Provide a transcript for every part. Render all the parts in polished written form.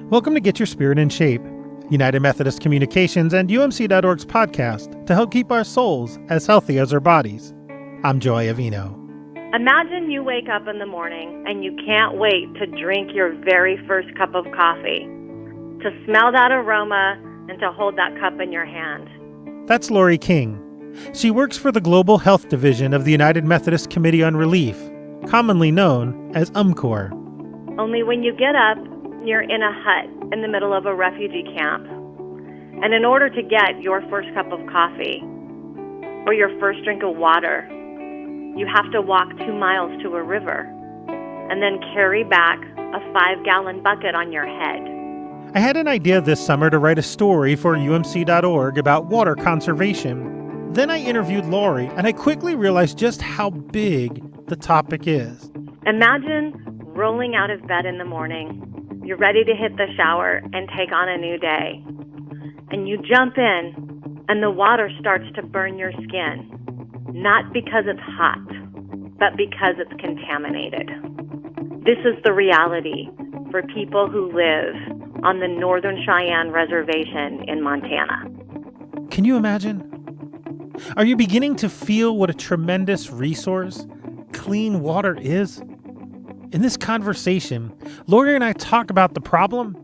Welcome to Get Your Spirit in Shape, United Methodist Communications and UMC.org's podcast to help keep our souls as healthy as our bodies. I'm Joy Avino. Imagine you wake up in the morning and you can't wait to drink your very first cup of coffee, to smell that aroma and to hold that cup in your hand. That's Lorrie King. She works for the Global Health Division of the United Methodist Committee on Relief, commonly known as UMCOR. Only when you get up, you're in a hut in the middle of a refugee camp. And in order to get your first cup of coffee or your first drink of water, you have to walk 2 miles to a river and then carry back a 5-gallon bucket on your head. I had an idea this summer to write a story for UMC.org about water conservation. Then I interviewed Lorrie, and I quickly realized just how big the topic is. Imagine rolling out of bed in the morning. You're ready to hit the shower and take on a new day. And you jump in, and the water starts to burn your skin. Not because it's hot, but because it's contaminated. This is the reality for people who live on the Northern Cheyenne Reservation in Montana. Can you imagine? Are you beginning to feel what a tremendous resource clean water is? In this conversation, Lorrie and I talk about the problem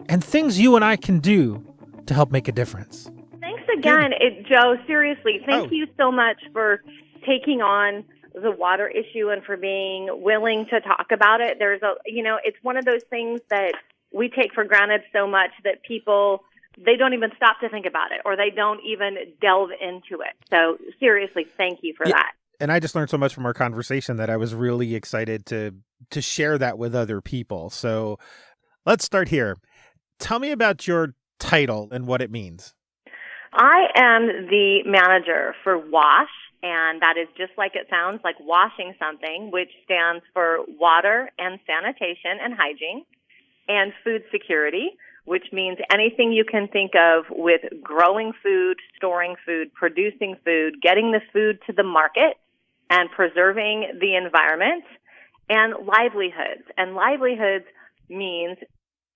and things you and I can do to help make a difference. Thanks again, Joe. Seriously, thank you so much for taking on the water issue and for being willing to talk about it. It's one of those things that we take for granted so much that people, they don't even stop to think about it or they don't even delve into it. So seriously, thank you for that. And I just learned so much from our conversation that I was really excited to share that with other people. So let's start here. Tell me about your title and what it means. I am the manager for WASH, and that is just like it sounds, like washing something, which stands for Water and Sanitation and Hygiene, and Food Security, which means anything you can think of with growing food, storing food, producing food, getting the food to the market, and preserving the environment, and livelihoods. And livelihoods means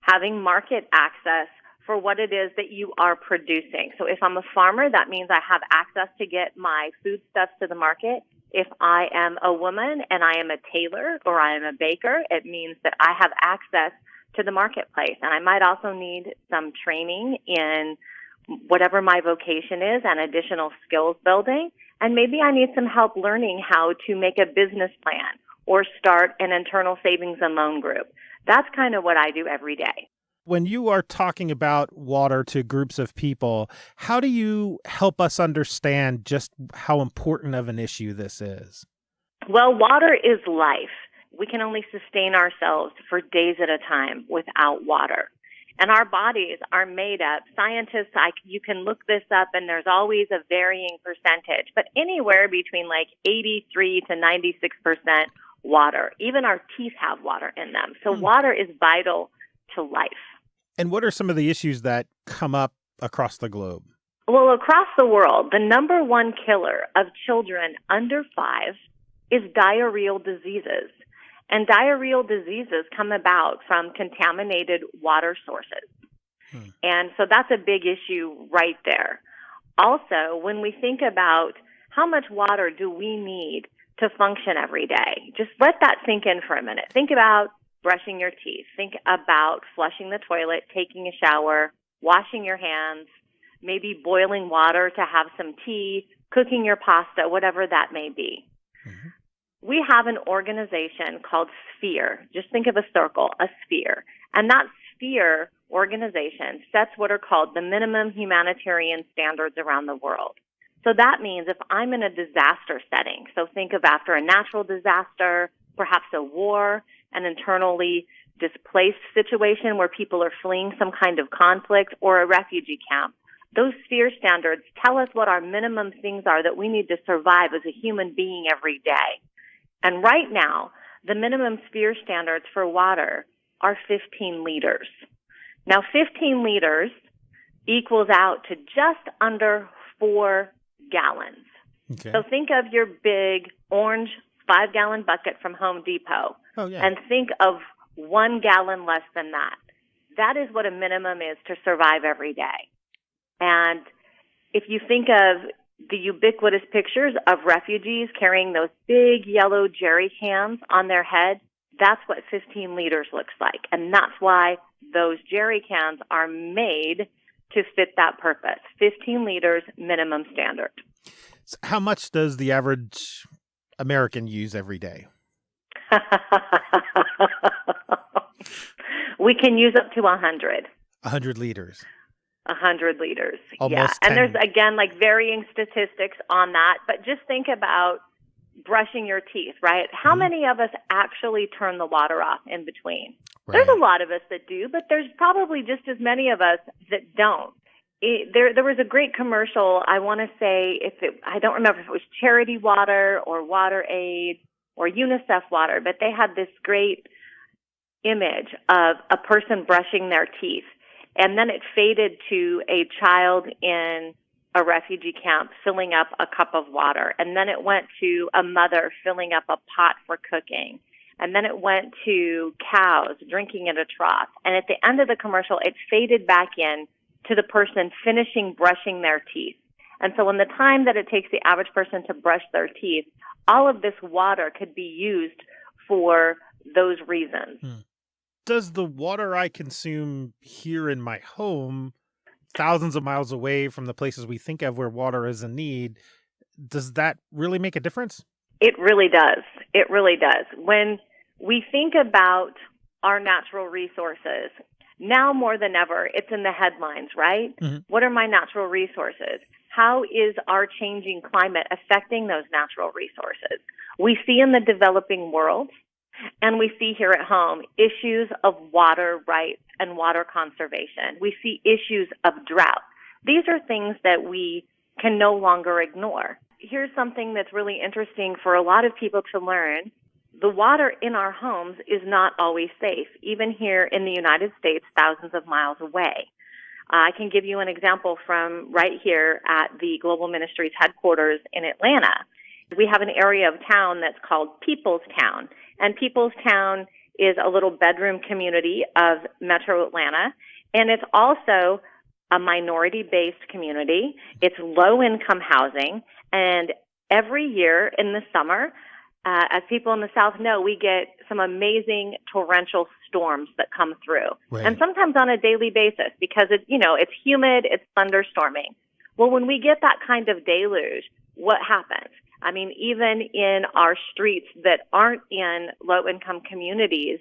having market access for what it is that you are producing. So if I'm a farmer, that means I have access to get my foodstuffs to the market. If I am a woman and I am a tailor or I am a baker, it means that I have access to the marketplace. And I might also need some training in whatever my vocation is and additional skills building. And maybe I need some help learning how to make a business plan or start an internal savings and loan group. That's kind of what I do every day. When you are talking about water to groups of people, how do you help us understand just how important of an issue this is? Well, water is life. We can only sustain ourselves for days at a time without water. And our bodies are made up. Scientists, you can look this up, and there's always a varying percentage, but anywhere between like 83 to 96% water. Even our teeth have water in them. So water is vital to life. And what are some of the issues that come up across the globe? Well, across the world, the number one killer of children under 5 is diarrheal diseases. And diarrheal diseases come about from contaminated water sources. And so that's a big issue right there. Also, when we think about how much water do we need to function every day, just let that sink in for a minute. Think about brushing your teeth. Think about flushing the toilet, taking a shower, washing your hands, maybe boiling water to have some tea, cooking your pasta, whatever that may be. Mm-hmm. We have an organization called Sphere. Just think of a circle, a sphere. And that Sphere organization sets what are called the minimum humanitarian standards around the world. So that means if I'm in a disaster setting, so think of after a natural disaster, perhaps a war, an internally displaced situation where people are fleeing some kind of conflict, or a refugee camp, those Sphere standards tell us what our minimum things are that we need to survive as a human being every day. And right now, the minimum Sphere standards for water are 15 liters. Now, 15 liters equals out to just under 4 gallons. Okay. So think of your big orange 5-gallon bucket from Home Depot and think of 1 gallon less than that. That is what a minimum is to survive every day. And if you think of the ubiquitous pictures of refugees carrying those big yellow jerry cans on their head, that's what 15 liters looks like. And that's why those jerry cans are made to fit that purpose. 15 liters minimum standard. So how much does the average American use every day? We can use up to 100. 100 liters. 100 liters. Almost yeah. 10. And there's, again, like varying statistics on that. But just think about brushing your teeth, right? How many of us actually turn the water off in between? Right. There's a lot of us that do, but there's probably just as many of us that don't. There was a great commercial, I want to say, I don't remember if it was Charity Water or WaterAid or UNICEF Water, but they had this great image of a person brushing their teeth. And then it faded to a child in a refugee camp filling up a cup of water. And then it went to a mother filling up a pot for cooking. And then it went to cows drinking in a trough. And at the end of the commercial, it faded back in to the person finishing brushing their teeth. And so in the time that it takes the average person to brush their teeth, all of this water could be used for those reasons. Does the water I consume here in my home, thousands of miles away from the places we think of where water is in need, does that really make a difference? It really does. It really does. When we think about our natural resources, now more than ever, it's in the headlines, right? What are my natural resources? How is our changing climate affecting those natural resources? We see in the developing world, and we see here at home, issues of water rights and water conservation. We see issues of drought. These are things that we can no longer ignore. Here's something that's really interesting for a lot of people to learn. The water in our homes is not always safe, even here in the United States, thousands of miles away. I can give you an example from right here at the Global Ministries headquarters in Atlanta. We have an area of town that's called People's Town. And People's Town is a little bedroom community of Metro Atlanta. And it's also a minority-based community. It's low-income housing. And every year in the summer, as people in the South know, we get some amazing torrential storms that come through. Right. And sometimes on a daily basis because it's humid, it's thunderstorming. Well, when we get that kind of deluge, what happens? I mean, even in our streets that aren't in low-income communities,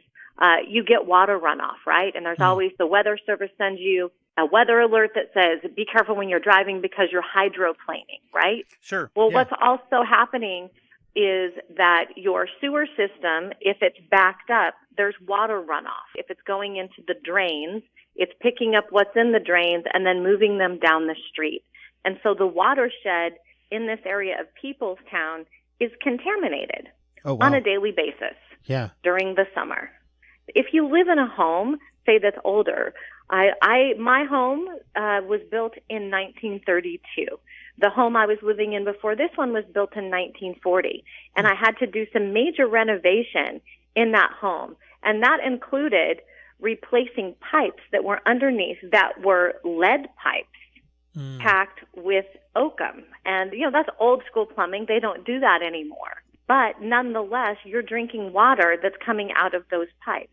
you get water runoff, right? And there's always the Weather Service sends you a weather alert that says, be careful when you're driving because you're hydroplaning, right? Sure. Well, yeah. What's also happening is that your sewer system, if it's backed up, there's water runoff. If it's going into the drains, it's picking up what's in the drains and then moving them down the street. And so the watershed in this area of People's Town is contaminated on a daily basis during the summer. If you live in a home, say that's older, my home was built in 1932. The home I was living in before this one was built in 1940, and I had to do some major renovation in that home, and that included replacing pipes that were underneath that were lead pipes packed with oakum. And, that's old school plumbing. They don't do that anymore. But nonetheless, you're drinking water that's coming out of those pipes.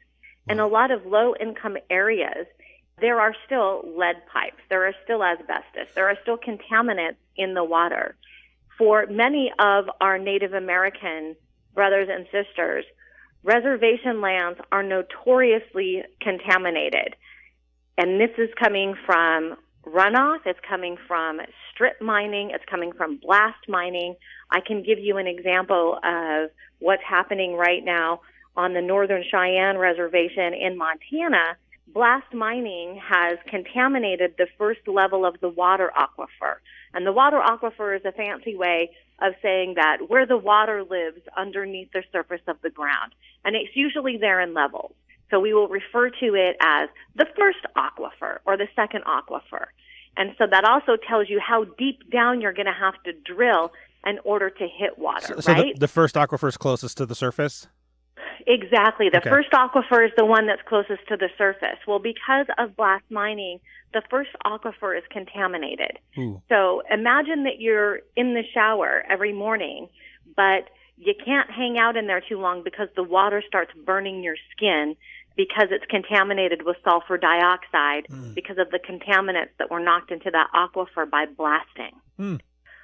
In a lot of low-income areas, there are still lead pipes. There are still asbestos. There are still contaminants in the water. For many of our Native American brothers and sisters, reservation lands are notoriously contaminated. And this is coming from runoff. It's coming from strip mining. It's coming from blast mining. I can give you an example of what's happening right now on the Northern Cheyenne Reservation in Montana. Blast mining has contaminated the first level of the water aquifer. And the water aquifer is a fancy way of saying that where the water lives underneath the surface of the ground. And it's usually there in levels. So we will refer to it as the first aquifer or the second aquifer. And so that also tells you how deep down you're going to have to drill in order to hit water, so right? the first aquifer is closest to the surface? Exactly. The Okay. first aquifer is the one that's closest to the surface. Well, because of blast mining, the first aquifer is contaminated. Ooh. So imagine that you're in the shower every morning, but you can't hang out in there too long because the water starts burning your skin because it's contaminated with sulfur dioxide because of the contaminants that were knocked into that aquifer by blasting.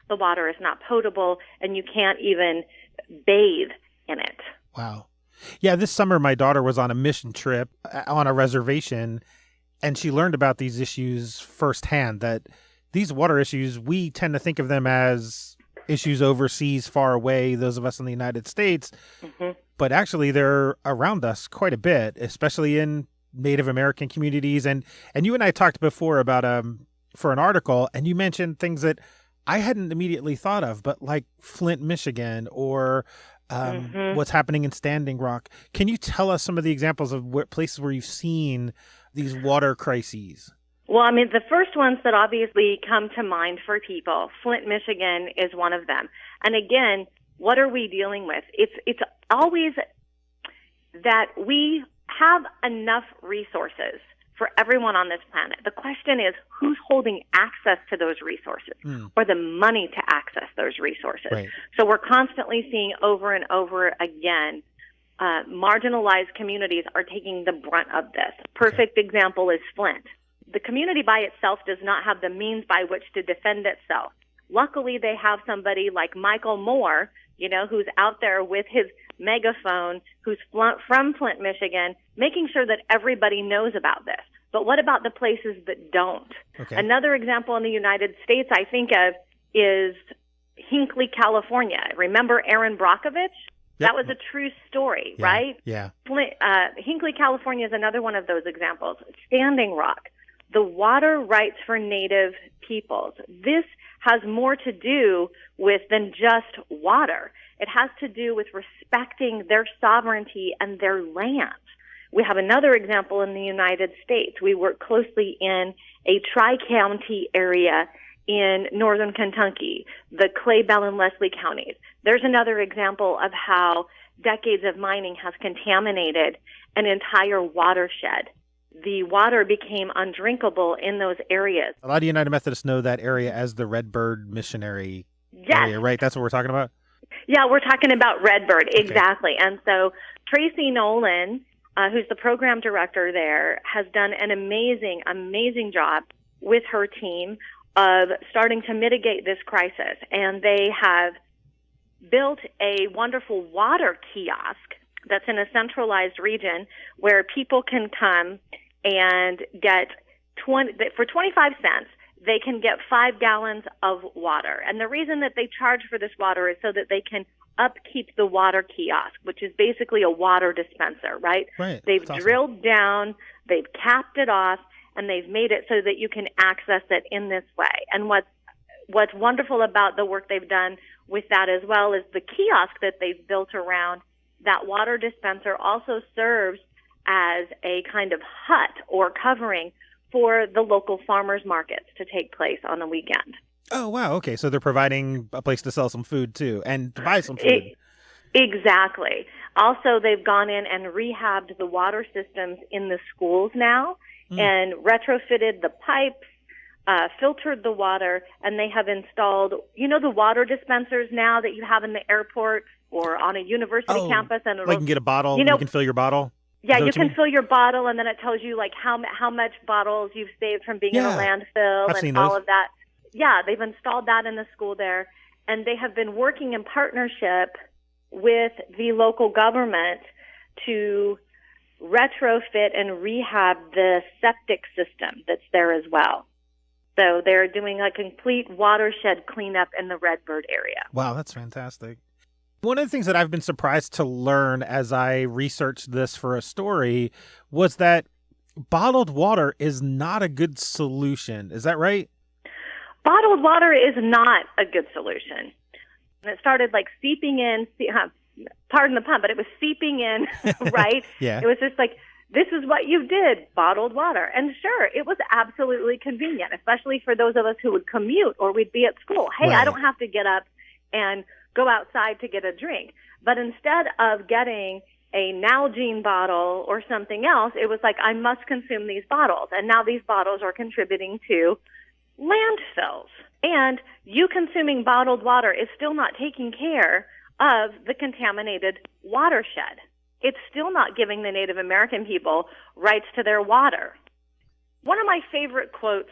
The water is not potable, and you can't even bathe in it. Wow. Yeah, this summer my daughter was on a mission trip on a reservation, and she learned about these issues firsthand, that these water issues, we tend to think of them as issues overseas, far away, those of us in the United States, but actually they're around us quite a bit, especially in Native American communities. And you and I talked before about for an article, and you mentioned things that I hadn't immediately thought of, but like Flint, Michigan, or what's happening in Standing Rock. Can you tell us some of the examples of places where you've seen these water crises? Well, I mean, the first ones that obviously come to mind for people, Flint, Michigan is one of them. And again, what are we dealing with? It's always that we have enough resources for everyone on this planet. The question is, who's holding access to those resources or the money to access those resources? Right. So we're constantly seeing over and over again, marginalized communities are taking the brunt of this. Perfect example is Flint. The community by itself does not have the means by which to defend itself. Luckily, they have somebody like Michael Moore, who's out there with his megaphone, who's from Flint, Michigan, making sure that everybody knows about this. But what about the places that don't? Okay. Another example in the United States I think of is Hinckley, California. Remember Aaron Brockovich? Yep. That was a true story, Yeah. right? Yeah. Hinckley, California is another one of those examples. Standing Rock, the water rights for Native peoples. This has more to do with than just water. It has to do with respecting their sovereignty and their land. We have another example in the United States. We work closely in a tri-county area in northern Kentucky, the Clay, Bell, and Leslie counties. There's another example of how decades of mining has contaminated an entire watershed. The water became undrinkable in those areas. A lot of United Methodists know that area as the Redbird Missionary area, right? That's what we're talking about? Yeah, we're talking about Redbird, exactly. Okay. And so Tracy Nolan, who's the program director there, has done an amazing, amazing job with her team of starting to mitigate this crisis. And they have built a wonderful water kiosk that's in a centralized region where people can come and get for 25 cents, they can get 5 gallons of water. And the reason that they charge for this water is so that they can upkeep the water kiosk, which is basically a water dispenser, right? Right. They've drilled down, they've capped it off, and they've made it so that you can access it in this way. And what's wonderful about the work they've done with that as well is the kiosk that they've built around that water dispenser also serves as a kind of hut or covering for the local farmers markets to take place on the weekend. Oh, wow. Okay. So they're providing a place to sell some food too and to buy some food. Exactly. Also, they've gone in and rehabbed the water systems in the schools now and retrofitted the pipes, filtered the water, and they have installed, the water dispensers now that you have in the airport or on a university campus. And you can get a bottle, you can fill your bottle? Yeah, you can fill your bottle, and then it tells you like how much bottles you've saved from being in a landfill and all of that. Yeah, they've installed that in the school there, and they have been working in partnership with the local government to retrofit and rehab the septic system that's there as well. So they're doing a complete watershed cleanup in the Redbird area. Wow, that's fantastic. One of the things that I've been surprised to learn as I researched this for a story was that bottled water is not a good solution. Is that right? Bottled water is not a good solution. And it started like seeping in, pardon the pun, but it was seeping in, right? Yeah. It was just like, this is what you did, bottled water. And sure, it was absolutely convenient, especially for those of us who would commute or we'd be at school. Hey, right. I don't have to get up and go outside to get a drink. But instead of getting a Nalgene bottle or something else. It was like, I must consume these bottles. And now these bottles are contributing to landfills. And you consuming bottled water is still not taking care of the contaminated watershed. It's still not giving the Native American people rights to their water. One of my favorite quotes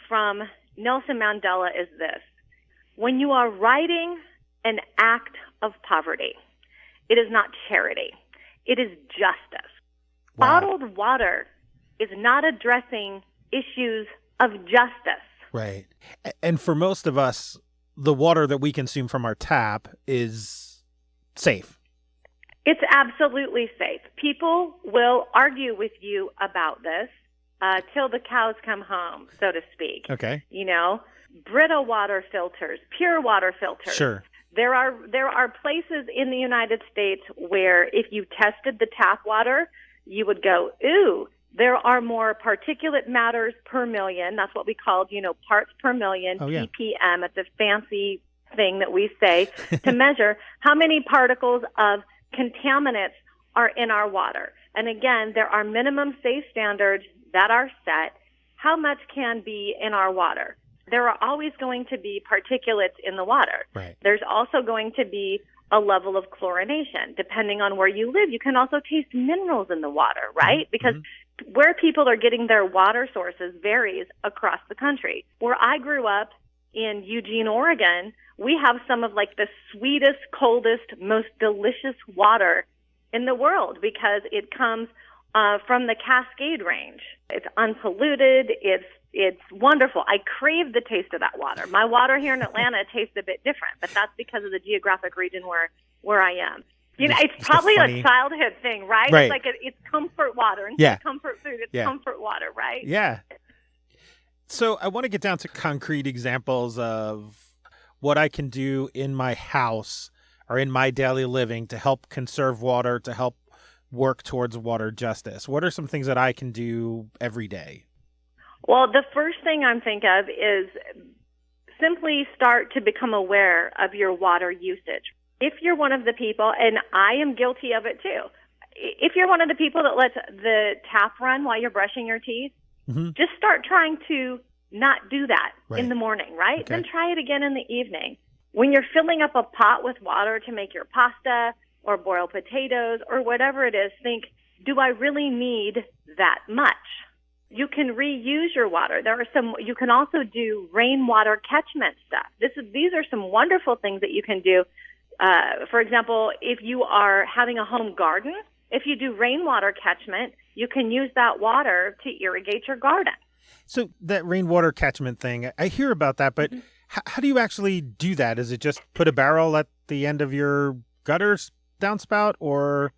from Nelson Mandela is this: when you are righting an act of poverty, it is not charity. It is justice. Wow. Bottled water is not addressing issues of justice. Right. And for most of us, the water that we consume from our tap is safe. It's absolutely safe. People will argue with you about this till the cows come home, so to speak. Okay. You know, Brita water filters, pure water filters. Sure. There are places in the United States where if you tested the tap water, you would go, ooh, there are more particulate matters per million. That's what we called, parts per million, ppm. It's a fancy thing that we say to measure how many particles of contaminants are in our water. And again, there are minimum safe standards that are set. How much can be in our water? There are always going to be particulates in the water. Right. There's also going to be a level of chlorination. Depending on where you live, you can also taste minerals in the water, right? Because where people are getting their water sources varies across the country. Where I grew up in Eugene, Oregon, we have some of like the sweetest, coldest, most delicious water in the world because it comes from the Cascade Range. It's unpolluted. It's wonderful. I crave the taste of that water. My water here in Atlanta tastes a bit different, but that's because of the geographic region where I am. It's probably a childhood thing, right? Right. It's like it's comfort water. Instead of comfort food, it's comfort water, right? Yeah. So I want to get down to concrete examples of what I can do in my house or in my daily living to help conserve water, to help work towards water justice. What are some things that I can do every day? Well, the first thing I'm thinking of is simply start to become aware of your water usage. If you're one of the people, and I am guilty of it too, if you're one of the people that lets the tap run while you're brushing your teeth, just start trying to not do that in the morning, right? Okay. Then try it again in the evening. When you're filling up a pot with water to make your pasta or boil potatoes or whatever it is, think, do I really need that much? You can reuse your water. You can also do rainwater catchment stuff. These are some wonderful things that you can do. For example, if you are having a home garden, if you do rainwater catchment, you can use that water to irrigate your garden. So that rainwater catchment thing, I hear about that, but how do you actually do that? Is it just put a barrel at the end of your gutter downspout, or?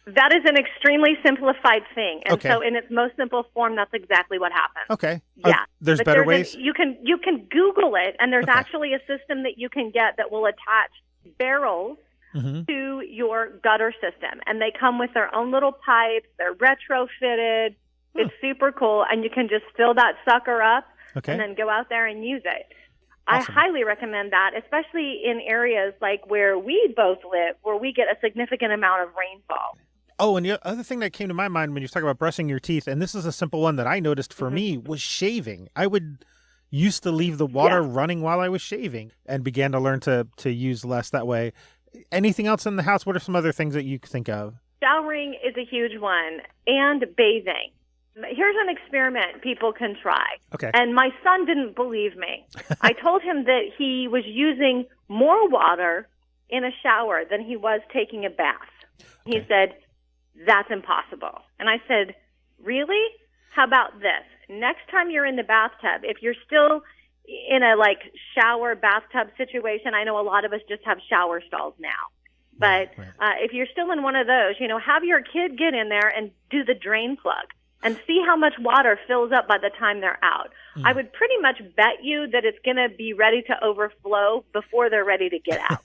That is an extremely simplified thing. And Okay. so in its most simple form, that's exactly what happens. Okay. Yeah. There's better ways? You can Google it, and there's Okay. actually a system that you can get that will attach barrels to your gutter system. And they come with their own little pipes. They're retrofitted. It's super cool. And you can just fill that sucker up and then go out there and use it. Awesome. I highly recommend that, especially in areas like where we both live, where we get a significant amount of rainfall. Oh, and the other thing that came to my mind when you talk about brushing your teeth, and this is a simple one that I noticed for me, was shaving. I used to leave the water running while I was shaving and began to learn to use less that way. Anything else in the house? What are some other things that you think of? Showering is a huge one, and bathing. Here's an experiment people can try. Okay. And my son didn't believe me. I told him that he was using more water in a shower than he was taking a bath. He said, that's impossible. And I said, really? How about this? Next time you're in the bathtub, if you're still in a shower bathtub situation, I know a lot of us just have shower stalls now. But if you're still in one of those, have your kid get in there and do the drain plug and see how much water fills up by the time they're out. I would pretty much bet you that it's going to be ready to overflow before they're ready to get out.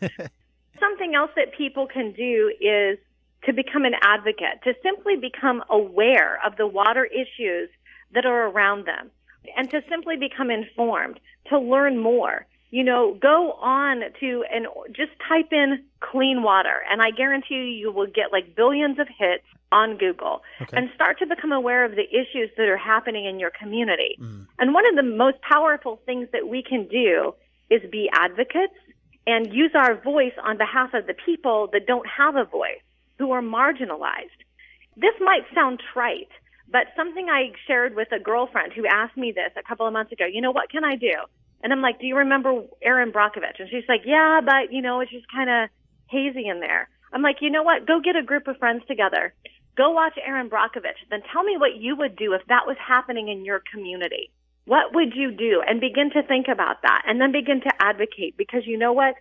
Something else that people can do is to become an advocate, to simply become aware of the water issues that are around them, and to simply become informed, to learn more. Go on to and just type in clean water, and I guarantee you will get like billions of hits on Google, and start to become aware of the issues that are happening in your community. And one of the most powerful things that we can do is be advocates and use our voice on behalf of the people that don't have a voice, who are marginalized. This might sound trite, but something I shared with a girlfriend who asked me this a couple of months ago, what can I do? And I'm like, do you remember Erin Brockovich? And she's like, yeah, but, it's just kind of hazy in there. I'm like, you know what? Go get a group of friends together. Go watch Erin Brockovich. Then tell me what you would do if that was happening in your community. What would you do? And begin to think about that. And then begin to advocate, because you know what?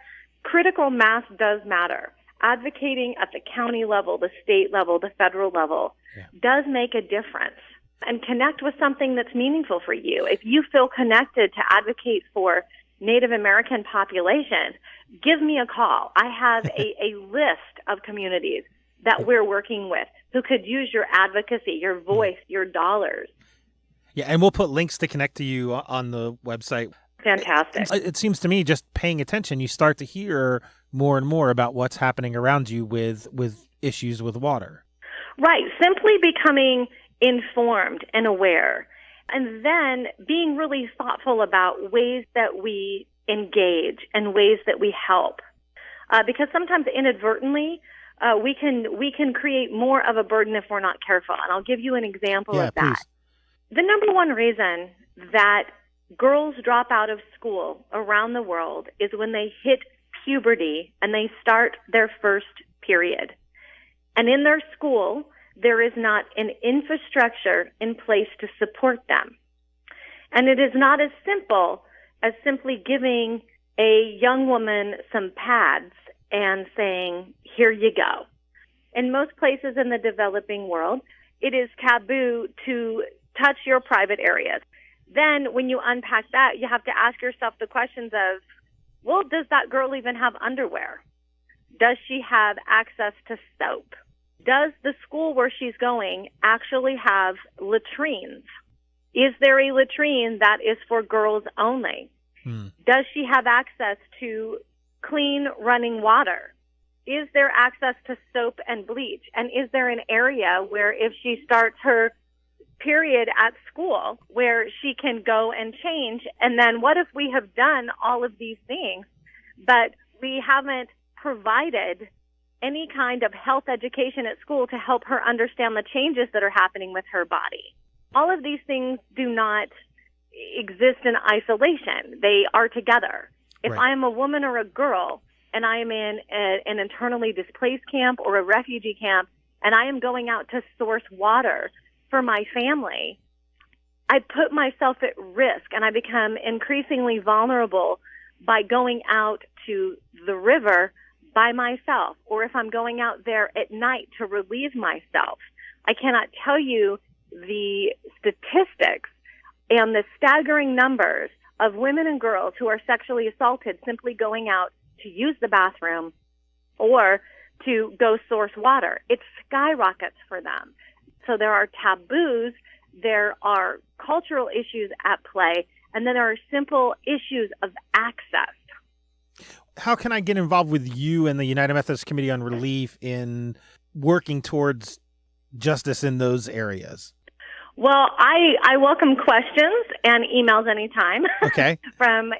Critical mass does matter. Advocating at the county level, the state level, the federal level does make a difference. And connect with something that's meaningful for you. If you feel connected to advocate for Native American population, give me a call. I have a list of communities that we're working with who could use your advocacy, your voice, your dollars. Yeah, and we'll put links to connect to you on the website. Fantastic. It seems to me, just paying attention, you start to hear more and more about what's happening around you with issues with water. Right. Simply becoming informed and aware, and then being really thoughtful about ways that we engage and ways that we help. Because sometimes inadvertently, we can create more of a burden if we're not careful. And I'll give you an example of that. Please. The number one reason that girls drop out of school around the world is when they hit puberty and they start their first period. And in their school, there is not an infrastructure in place to support them. And it is not as simple as simply giving a young woman some pads and saying, here you go. In most places in the developing world, it is taboo to touch your private areas. Then when you unpack that, you have to ask yourself the questions of, well, does that girl even have underwear? Does she have access to soap? Does the school where she's going actually have latrines? Is there a latrine that is for girls only? Does she have access to clean running water? Is there access to soap and bleach? And is there an area where if she starts her period at school where she can go and change? And then what if we have done all of these things, but we haven't provided any kind of health education at school to help her understand the changes that are happening with her body? All of these things do not exist in isolation. They are together. If I am a woman or a girl and I am in an internally displaced camp or a refugee camp and I am going out to source water for my family, I put myself at risk and I become increasingly vulnerable by going out to the river by myself, or if I'm going out there at night to relieve myself. I cannot tell you the statistics and the staggering numbers of women and girls who are sexually assaulted simply going out to use the bathroom or to go source water. It skyrockets for them. So there are taboos, there are cultural issues at play, and then there are simple issues of access. How can I get involved with you and the United Methodist Committee on Relief in working towards justice in those areas? Well, I welcome questions and emails anytime. Okay. from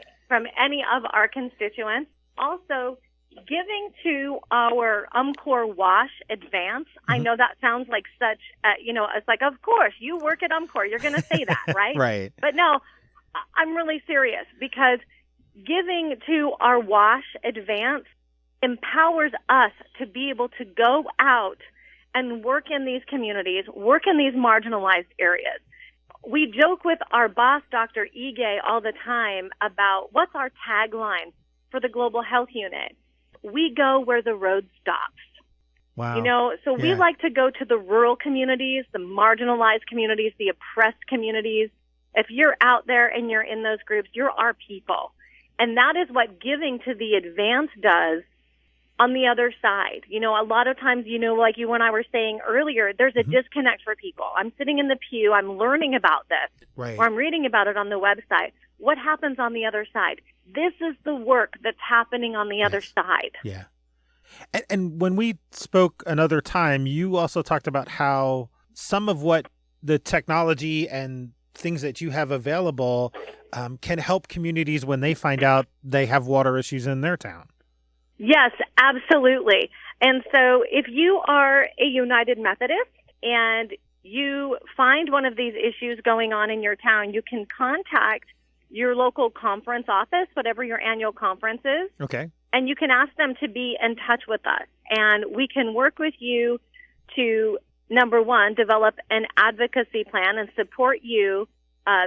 any of our constituents. Also, giving to our UMCOR WASH Advance. I know that sounds like such, it's like, of course, you work at UMCOR. You're going to say that, right? Right. But no, I'm really serious, because giving to our WASH Advance empowers us to be able to go out and work in these communities, work in these marginalized areas. We joke with our boss, Dr. Ige, all the time about what's our tagline for the Global Health Unit. We go where the road stops. Wow. So we like to go to the rural communities, the marginalized communities, the oppressed communities. If you're out there and you're in those groups, you're our people. And that is what giving to the advance does on the other side. A lot of times, like you and I were saying earlier, there's a disconnect for people. I'm sitting in the pew, I'm learning about this, right, or I'm reading about it on the website. What happens on the other side? this is the work that's happening on the other side. Yeah. And when we spoke another time, you also talked about how some of what the technology and things that you have available can help communities when they find out they have water issues in their town. Yes, absolutely. And so if you are a United Methodist and you find one of these issues going on in your town, you can contact your local conference office, whatever your annual conference is. Okay. And you can ask them to be in touch with us. And we can work with you to, number one, develop an advocacy plan and support you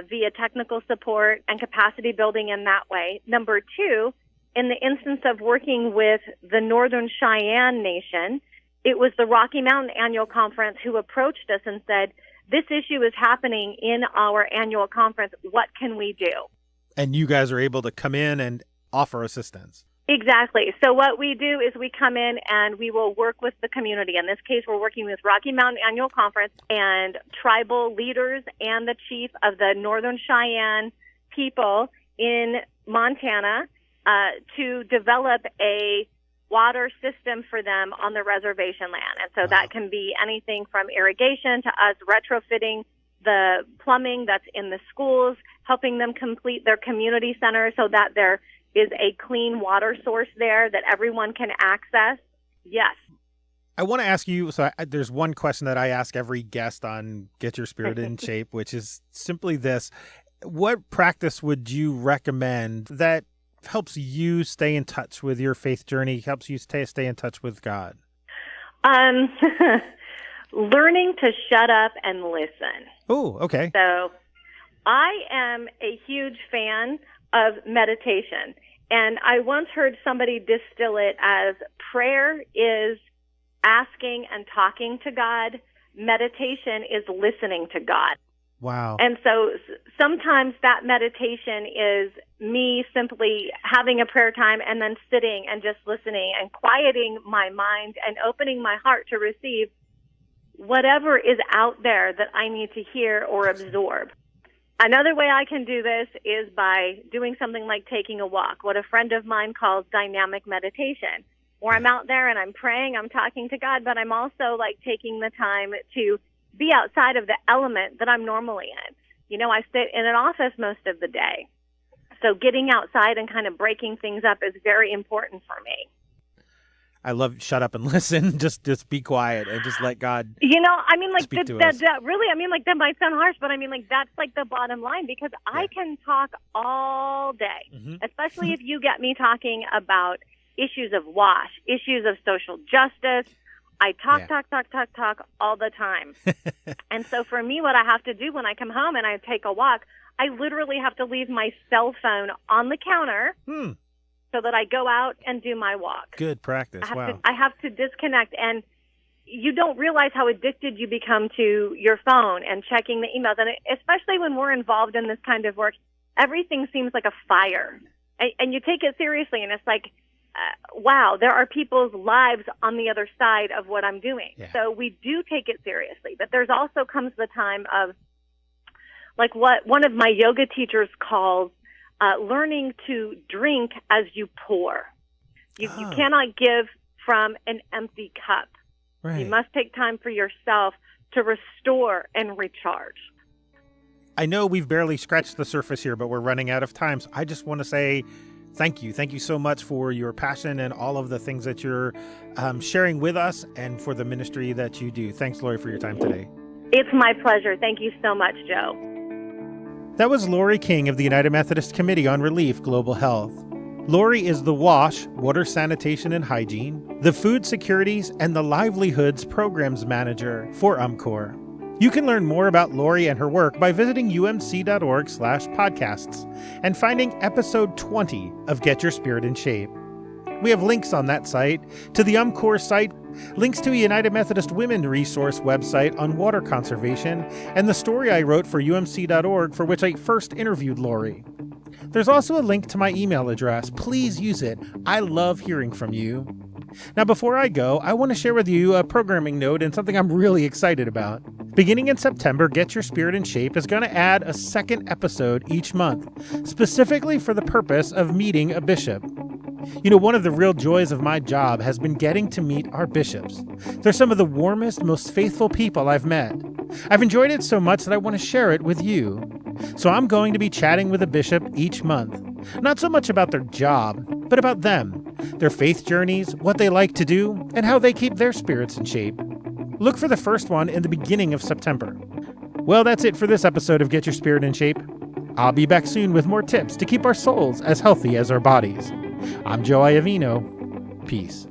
via technical support and capacity building in that way. Number two, in the instance of working with the Northern Cheyenne Nation, it was the Rocky Mountain Annual Conference who approached us and said, this issue is happening in our annual conference. What can we do? And you guys are able to come in and offer assistance. Exactly. So what we do is we come in and we will work with the community. In this case, we're working with Rocky Mountain Annual Conference and tribal leaders and the chief of the Northern Cheyenne people in Montana to develop a water system for them on the reservation land. And so that can be anything from irrigation to us retrofitting the plumbing that's in the schools, helping them complete their community center so that there is a clean water source there that everyone can access. Yes. I want to ask you, so there's one question that I ask every guest on Get Your Spirit in Shape, which is simply this. What practice would you recommend that helps you stay in touch with your faith journey, helps you stay in touch with God? Learning to shut up and listen. Oh, okay. So I am a huge fan of meditation. And I once heard somebody distill it as prayer is asking and talking to God. Meditation is listening to God. Wow. And so sometimes that meditation is me simply having a prayer time and then sitting and just listening and quieting my mind and opening my heart to receive whatever is out there that I need to hear or absorb. Another way I can do this is by doing something like taking a walk, what a friend of mine calls dynamic meditation, where I'm out there and I'm praying, I'm talking to God, but I'm also like taking the time to be outside of the element that I'm normally in. You know, I sit in an office most of the day. So getting outside and kind of breaking things up is very important for me. I love shut up and listen. Just be quiet and just let God. You know, I mean, like speak to us. really, I mean, like that might sound harsh, but I mean, like that's like the bottom line because I can talk all day, especially if you get me talking about issues of WASH, issues of social justice. I talk all the time. And so for me, what I have to do when I come home and I take a walk, I literally have to leave my cell phone on the counter so that I go out and do my walk. Good practice. I have to disconnect. And you don't realize how addicted you become to your phone and checking the emails. And especially when we're involved in this kind of work, everything seems like a fire. And you take it seriously, and it's like, wow, there are people's lives on the other side of what I'm doing. Yeah. So we do take it seriously. But there's also comes the time of, like what one of my yoga teachers calls learning to drink as you pour. You cannot give from an empty cup. Right. You must take time for yourself to restore and recharge. I know we've barely scratched the surface here, but we're running out of time. So I just want to say thank you. Thank you so much for your passion and all of the things that you're sharing with us and for the ministry that you do. Thanks, Lorrie, for your time today. It's my pleasure. Thank you so much, Joe. That was Lorrie King of the United Methodist Committee on Relief Global Health. Lorrie is the WASH, Water Sanitation and Hygiene, the Food Securities and the Livelihoods Programs Manager for UMCOR. You can learn more about Lorrie and her work by visiting umc.org/podcasts and finding episode 20 of Get Your Spirit in Shape. We have links on that site to the UMCOR site, links to a United Methodist Women resource website on water conservation, and the story I wrote for umc.org for which I first interviewed Lorrie. There's also a link to my email address. Please use it. I love hearing from you. Now, before I go, I want to share with you a programming note and something I'm really excited about. Beginning in September, Get Your Spirit in Shape is going to add a second episode each month, specifically for the purpose of meeting a bishop. You know, one of the real joys of my job has been getting to meet our bishops. They're some of the warmest, most faithful people I've met. I've enjoyed it so much that I want to share it with you. So I'm going to be chatting with a bishop each month. Not so much about their job, but about them, their faith journeys, what they like to do, and how they keep their spirits in shape. Look for the first one in the beginning of September. Well, that's it for this episode of Get Your Spirit in Shape. I'll be back soon with more tips to keep our souls as healthy as our bodies. I'm Joe Iovino. Peace.